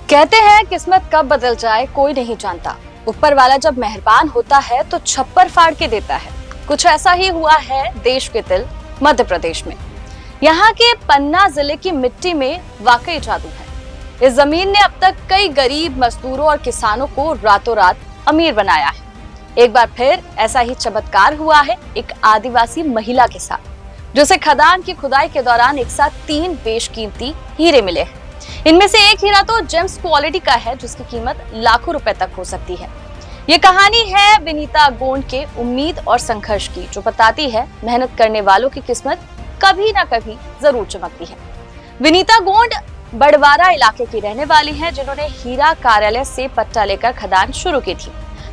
कहते हैं किस्मत कब बदल जाए कोई नहीं जानता। ऊपर वाला जब मेहरबान होता है तो छप्पर फाड़ के देता है। कुछ ऐसा ही हुआ है देश के दिल मध्य प्रदेश में। यहाँ के पन्ना जिले की मिट्टी में वाकई जादू है। इस जमीन ने अब तक कई गरीब मजदूरों और किसानों को रातों रात अमीर बनाया है। एक बार फिर ऐसा ही चमत्कार हुआ है एक आदिवासी महिला के साथ, जिसे खदान की खुदाई के दौरान एक साथ 3 बेशकीमती हीरे मिले हैं। इनमें से एक हीरा तो जेम्स क्वालिटी का है, जिसकी कीमत लाखों रुपए तक हो सकती है। ये कहानी है विनीता गोंड के उम्मीद और संघर्ष की, जो बताती है मेहनत करने वालों की किस्मत कभी ना कभी जरूर चमकती है। विनीता गोंड बड़वारा इलाके की रहने वाली हैं, जिन्होंने हीरा कार्यालय से पट्टा लेकर खदान शुरू की थी।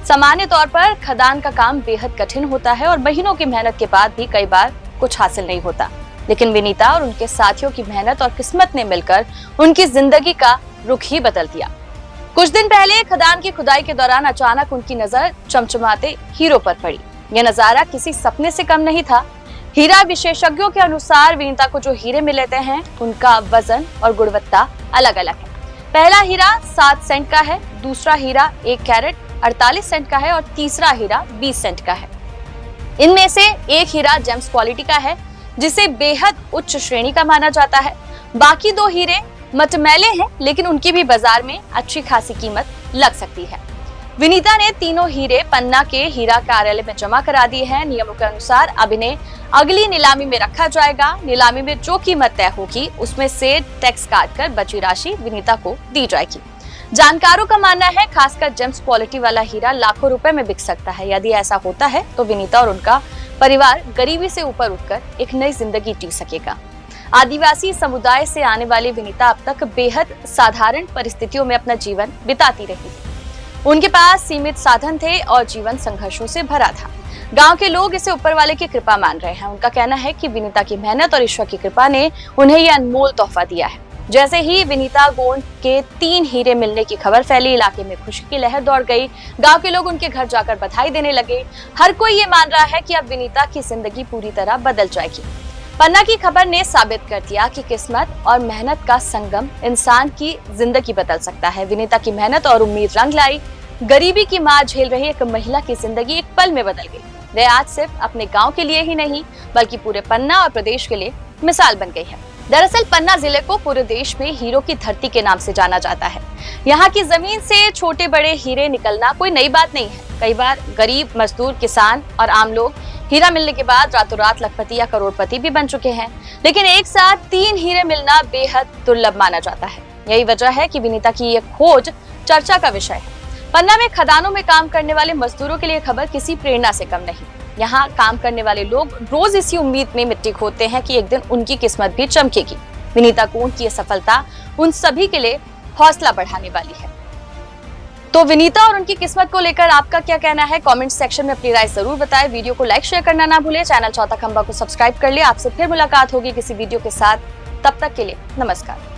सामान्य तौर पर खदान का काम बेहद कठिन होता है और महीनों की मेहनत के बाद भी कई बार कुछ हासिल नहीं होता, लेकिन विनीता और उनके साथियों की मेहनत और किस्मत ने मिलकर उनकी जिंदगी का रुख ही बदल दिया। कुछ दिन पहले खदान की खुदाई के दौरान अचानक उनकी नजर चमचमाते हीरों पर पड़ी। यह नजारा किसी सपने से कम नहीं था। हीरा विशेषज्ञों के अनुसार विनीता को जो हीरे मिलते हैं उनका वजन और गुणवत्ता अलग अलग है। पहला हीरा 7 सेंट का है, दूसरा हीरा 1 कैरेट 48 सेंट का है और तीसरा हीरा 20 सेंट का है। इनमें से एक हीरा जेम्स क्वालिटी का है, जिसे बेहद उच्च श्रेणी का माना जाता है। बाकी 2 हीरे मटमैले हैं, लेकिन उनकी भी बाजार में अच्छी खासी कीमत लग सकती है। विनीता ने तीनों हीरे पन्ना के हीरा कार्यालय में जमा करा दिए हैं। नियमों के अनुसार अब इन्हें अगली नीलामी में रखा जाएगा। नीलामी में जो कीमत तय होगी उसमें से टैक्स काटकर बची राशि विनीता को दी जाएगी। जानकारों का मानना है खासकर जेम्स क्वालिटी वाला हीरा लाखों रुपए में बिक सकता है। यदि ऐसा होता है तो विनीता और उनका परिवार गरीबी से ऊपर उठकर एक नई जिंदगी जी सकेगा। आदिवासी समुदाय से आने वाली विनीता अब तक बेहद साधारण परिस्थितियों में अपना जीवन बिताती रही। उनके पास सीमित साधन थे और जीवन संघर्षों से भरा था। गांव के लोग इसे ऊपर वाले की कृपा मान रहे हैं। उनका कहना है कि विनीता की मेहनत और ईश्वर की कृपा ने उन्हें यह अनमोल तोहफा दिया है। जैसे ही विनीता गोंड के 3 हीरे मिलने की खबर फैली, इलाके में खुशी की लहर दौड़ गई। गांव के लोग उनके घर जाकर बधाई देने लगे। हर कोई ये मान रहा है कि अब विनीता की जिंदगी पूरी तरह बदल जाएगी। पन्ना की खबर ने साबित कर दिया कि किस्मत और मेहनत का संगम इंसान की जिंदगी बदल सकता है। विनीता की मेहनत और उम्मीद रंग लाई। गरीबी की मार झेल रही एक महिला की जिंदगी एक पल में बदल गई। वह आज सिर्फ अपने गाँव के लिए ही नहीं बल्कि पूरे पन्ना और प्रदेश के लिए मिसाल बन गई है। दरअसल पन्ना जिले को पूरे देश में हीरों की धरती के नाम से जाना जाता है। यहाँ की जमीन से छोटे बड़े हीरे निकलना कोई नई बात नहीं है। कई बार गरीब मजदूर, किसान और आम लोग हीरा मिलने के बाद रातों रात लखपति या करोड़पति भी बन चुके हैं, लेकिन एक साथ 3 हीरे मिलना बेहद दुर्लभ माना जाता है। यही वजह है कि विनीता की ये खोज चर्चा का विषय है। पन्ना में खदानों में काम करने वाले मजदूरों के लिए खबर किसी प्रेरणा से कम नहीं। यहाँ काम करने वाले लोग रोज इसी उम्मीद में मिट्टी खोदते हैं कि एक दिन उनकी किस्मत भी चमकेगी। विनीता गोंड की यह सफलता उन सभी के लिए हौसला बढ़ाने वाली है। तो विनीता और उनकी किस्मत को लेकर आपका क्या कहना है? कमेंट सेक्शन में अपनी राय जरूर बताएं। वीडियो को लाइक शेयर करना ना भूलें। चैनल चौथा खंबा को सब्सक्राइब कर ले। आपसे फिर मुलाकात होगी किसी वीडियो के साथ। तब तक के लिए नमस्कार।